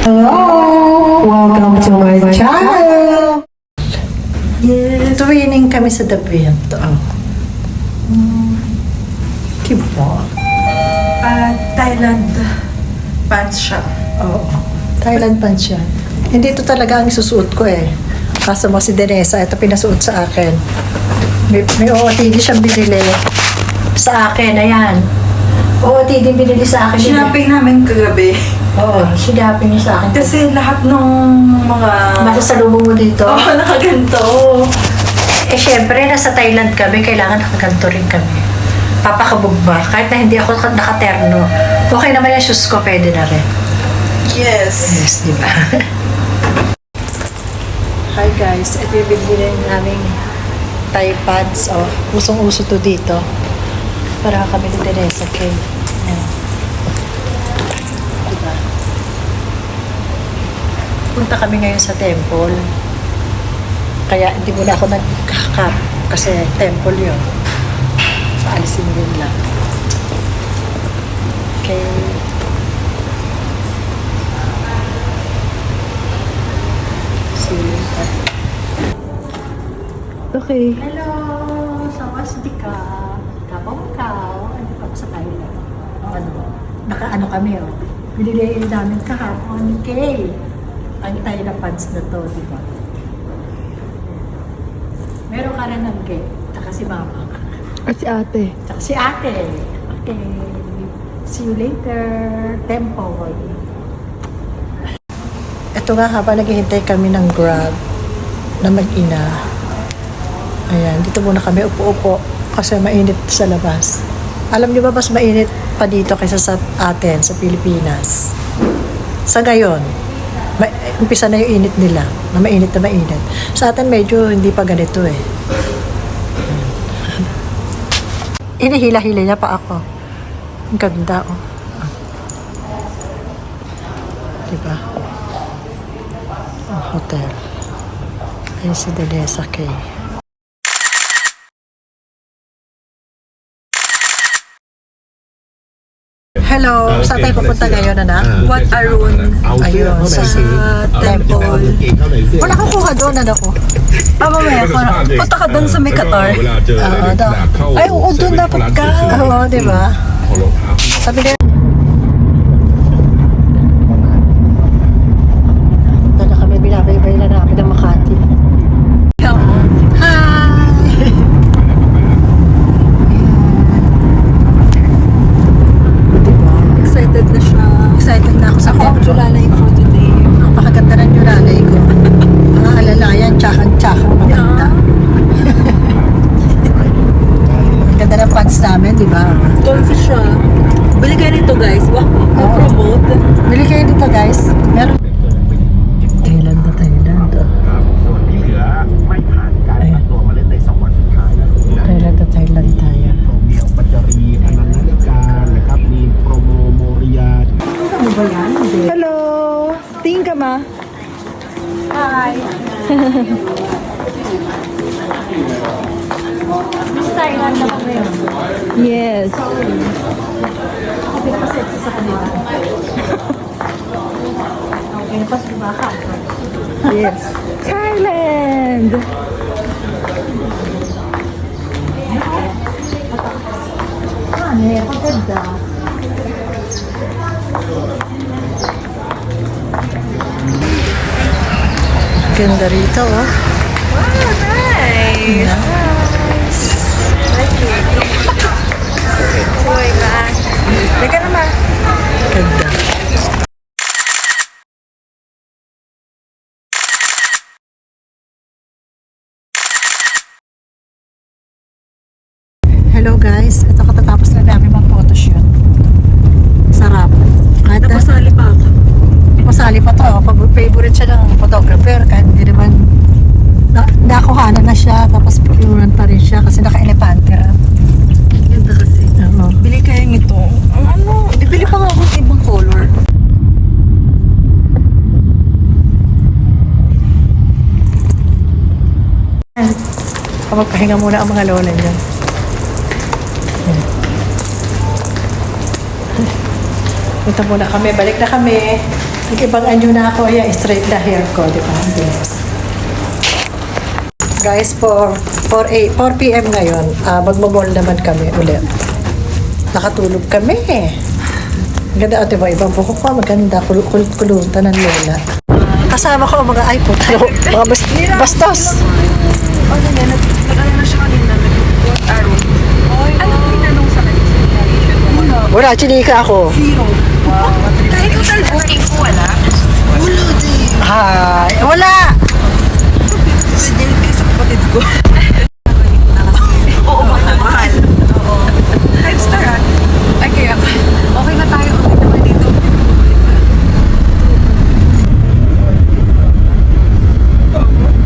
Hello! Welcome to my channel! Yeah, training kami sa Daviento. Diba? Thailand pants siya. Oo. Thailand pants yan. Hindi ito talaga ang isusuot ko eh. Kaso mo si Denesa, ito pinasuot sa akin. May OOTD siyang binili sa akin, ayan. OOTD binili sa akin. Shopping namin kagabi. Oo, sinapin niya sa akin. Kasi lahat ng mga... Nakasalubong mo dito. Oo, nakaganto. Eh, syempre, nasa Thailand kami, kailangan nakaganto rin kami. Papakabog ba? Kahit na hindi ako nakaterno. Okay naman yung shoes ko, pwede na rin. Yes. Yes, di ba? Hi guys, ito yung binili naming Thai pads. Oh, usong-uso to dito. Para kami ni Teresa kay. Ayan. Diba? Punta kami ngayon sa temple. Kaya hindi muna ako nag-cap kasi temple yun. Paalisin din lang. Okay. See you later. Okay. Hello! Sawadee ka. Kapaw-kaw. Ano pa sa Thailand? Ano? Naka-ano kami oh. Binili namin kahapon kay. Ang Thailand pants na to, di ba? Meron ka rin ng cake. Tsaka si mama. At si ate. Tsaka si ate. Okay. See you later. Temple. Ito nga habang naghihintay kami ng Grab na mag-ina. Ayan, dito muna kami upo-upo kasi mainit sa labas. Alam niyo ba mas mainit pa dito kaysa sa atin, sa Pilipinas? Sa gayon, umpisa na yung init nila, na mainit na mainit. Sa atin medyo hindi pa ganito eh. Inihila-hila niya pa ako. Ang ganda oh. Diba? Ang hotel. Ayun si Denesa Kay. Hello, saan tayo pupunta ngayon, anak? Wat Arun. Ayun, sa temple. Wala kang kuha doon, anak ko. Mamaya ko. Punta ka doon sa may Qatar. Oo, daw. Ay, oo, doon dapat ka. Oo, di ba? Sabi niya. Doon na kami, binabaybay na namin ng Makati. Hi! Excited na siya. Excited na ako sa temple. Julalay for today. Ang pakaganda ng julalay ko. Mga alalayan, tsakang-tsakang maganda. Ang ganda ng pants namin, di ba? Comfy siya. Bili kayo nito guys. Wow, promote. Bili kayo dito, guys. Meron. Thailand na Thailand. Oh. ส่วนที่เหลือไม่ผ่านการตัดตัวมาเล่นใน2 วันสุดท้ายแล้วนะ Thailand na Thailand tayo. โปรเมียวปัจจารีอนันต์นาฬิการนะครับมีโปรโมโมริยา Ano ba yan? Hindi. Hello. Tingin ka ma? Hi. Miss Thailand na kami. Yes. Ako pinakaset sa kanila. Okay, pas diba ka? Yes. Thailand. Ano, paganda. Ganda rito, oh. Wow, nice. Boy, ka. Teka naman. Ganda. Hello guys, ito katatapos na namin mag-photoshoot. Sarap. Kahit na, Napasali pa ako. masali pa to. Favorite siya ng photographer. Kahit hindi naman nakuhanan na siya. Tapos picturean pa rin siya kasi naka-elepante ra. Ganda kasi. Oo. Bili kayo nito. Ang ano, bili pa nga ako ng ibang color. Magpahinga muna ang mga lola niya. Ito muna kami. Balik na kami. Nag-ibang anyo na ako, yeah, straight na hair ko, di ba? Yes. Guys, 4 p.m. ngayon, magmamall naman kami ulit. Nakatulog kami. Ganda, di ba? Ibang buhok ko, maganda, kulutan ng lola. Kasama ko ang mga iPod, mga bastos. Ano yan? Nag-ano na siya kanina. Nag-work arrow. Ano tinanong sa kanya? Wala, chinika ako. Zero. Wow. Kahit total booking ko, wala? Wala din. Hi. Wala! Ganyan kayo sa kapatid ko. Oo, mahal. Oo. 5-star ah. Ay, kaya okay na tayo. Okay naman dito.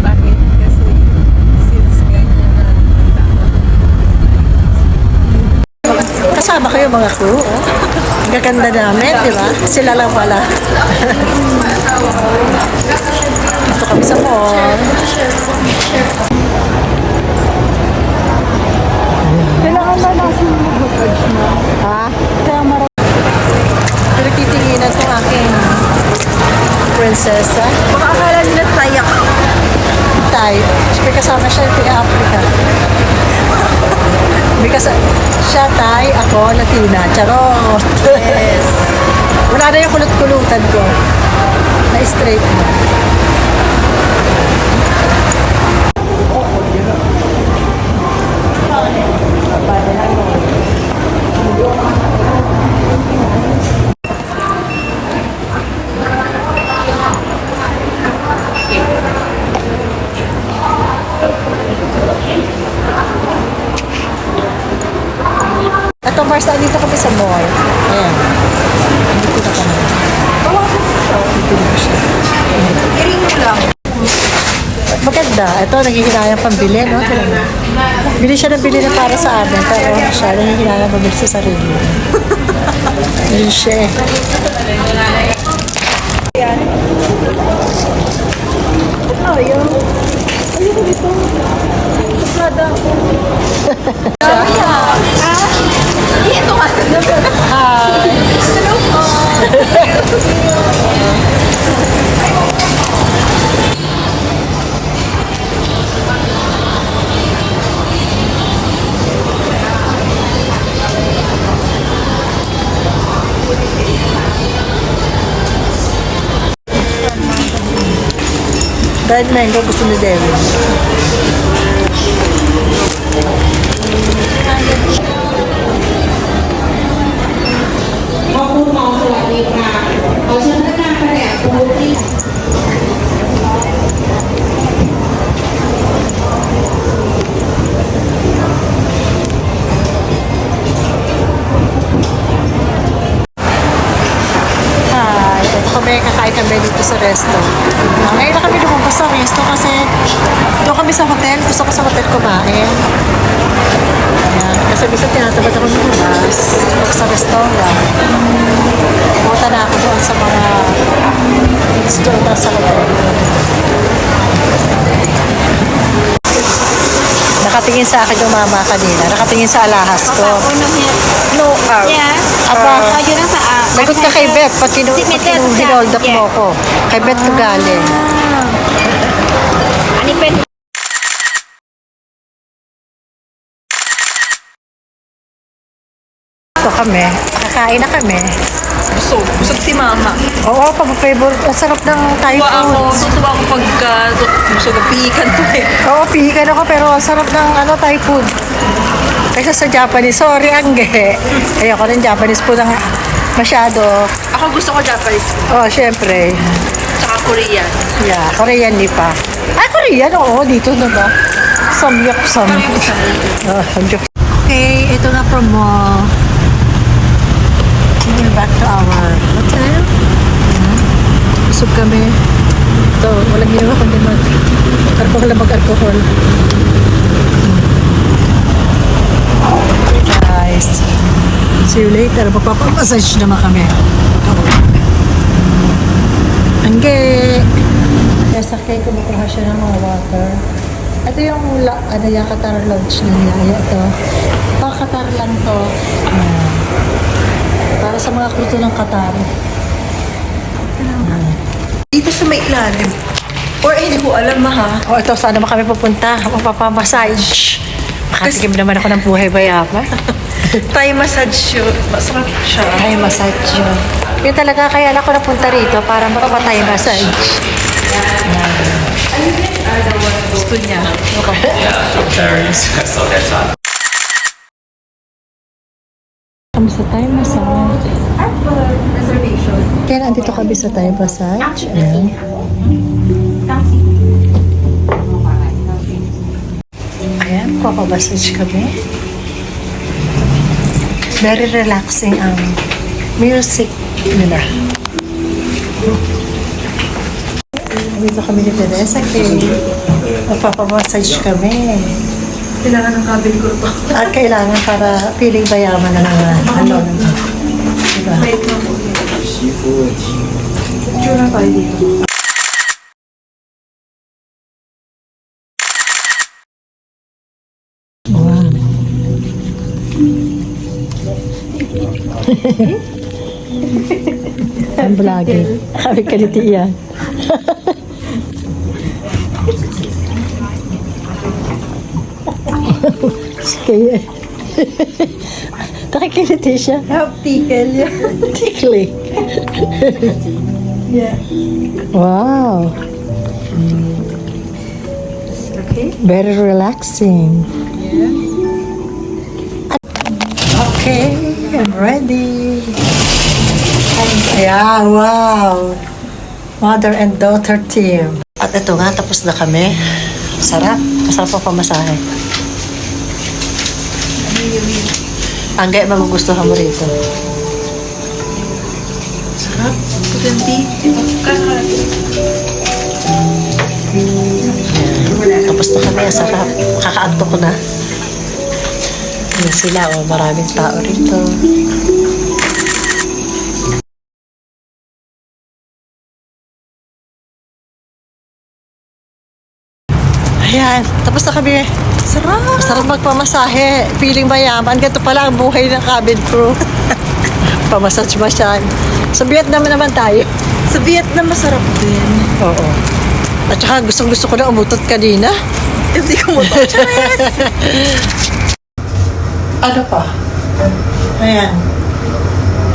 Bakit? Kasi since ganyan na Kasama kayo mga crew, oh. Ang gaganda namin, di ba? Sila lang pala. Dito kami sa mall. kailangan na nasa massage na. Ha? Kaya Pero titinginan ko aking prinsesa. baka akala nila tayak. Tay. May kasama siya yung Africa. Siya Tay, ako Latina. Charot. Yes. Wala na yung kulot-kulutan ko. Na-straight na. Ito, Mars, dito kami sa mall. Ayan. Dito na kami. Dito na siya. I-ring mo lang. Maganda. Ito, naghihinayang pambili, no? Tignan mo. Bili siya ng bili na para sa amin. Pero siya, naghihinayang pambili sa sarili. Bili siya eh. Ayaw. Ayaw ko dito. Suplada ako. Dito ka. Hi! Hello po. Dahil mango gusto ni Devin. Hi, ito kami, kakain kami dito sa resto. Ngayon na kami lumabas sa resto kasi doon kami sa hotel. Gusto ko sa hotel kumain. Ayan, kasi bisa tinatabad ako ng labas. Huwag sa restaurant. Pumunta na ako doon sa mga foods doon sa hotel. Nakatingin sa akin yung mama kanina. Nakatingin sa alahas ko. No, Yeah. aba, Yun ang sa lagot ka kay Beth. Pag hinold up mo ko. Kay Beth ko galing. Ani pwede Ito kami. Kakain na kami. Busog si mama. Oo, pag-favorite. Ang sarap ng Thai food. Tutuwa ako pagka busog ang pihikan ko eh. Oo, pihikan ako pero ang sarap ng Thai food. Kaysa sa Japanese, sorry, angge. Ayoko ng Japanese food ang masyado. Ako gusto ko Japanese food. Oh, syempre. Tsaka Korean. Yeah, Korean ni pa. Ah, Korean, oo, dito na ba? Samyok. Samyok. Okay, ito na from mall. We're back to our hotel. Busog kami. Ito, walang ginawa kundi mag-alcohol. Guys, see you later. Magpapamassage naman kami. Angge! Kaya sakay, kumukuha siya ng mga water. Ito yung Qatar Lounge niya. Ito. Pang Qatar lang to. Para sa mga kuto ng Qatar. Dito sa may ilalim. Or hindi ko alam ha. O ito, saan naman kami pupunta? Magpapamassage. Makatikim naman ako ng buhay bayama. Thai massage yun. Masarap siya. Ay, massage yun. Yun talaga, kaya ako napunta rito para makapatay massage. Gusto niya. Kami sa Thai massage. Reservation. Kaya nandito kami sa Thai massage. Ayan. Ayan, massage kami. Very relaxing ang music nila. Dito kami ni Teresa kay magpapamassage kami. Kailangan ng cabin ko to. At kailangan para feeling bayaman na ano. Diba? Wait lang po. Picture na tayo dito. Wow. Ang vlogger. Kami kaliti yan. Kaya. Nakikiliti siya. Help tickle yan. Tickling. Yeah. Wow. Okay. Very relaxing. Okay, I'm ready. Ayan, wow. Mother and daughter team. At ito nga, tapos na kami. Sarap. Masarap ang pamasahe. Ang gaya magugustuhan mo rito. Sarap. Puganti. Tapos na kami, ang sarap. Kakaanto ko na. Ayan sila, oh, maraming tao rito. Ayan, tapos na kami. Sarap! Sarap magpamasahe. Feeling mayaman. Ganito pala ang buhay ng cabin crew. Pamassage masyad. Sa Vietnam naman tayo. Sa Vietnam masarap din. Oo. At saka gustong-gusto ko na umutot kanina. Hindi ko mo to. Ano pa? Ayan.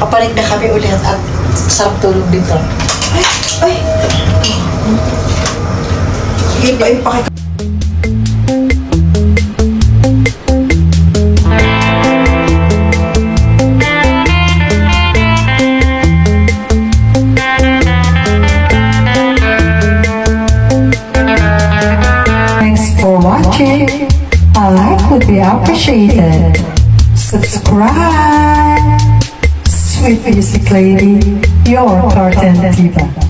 Papalit na kami ulit at sarap tulog dito. Ay! Sige, pakita. Thanks for watching. A like would be appreciated. Subscribe. Sweet Music Lady, your Carton Diva.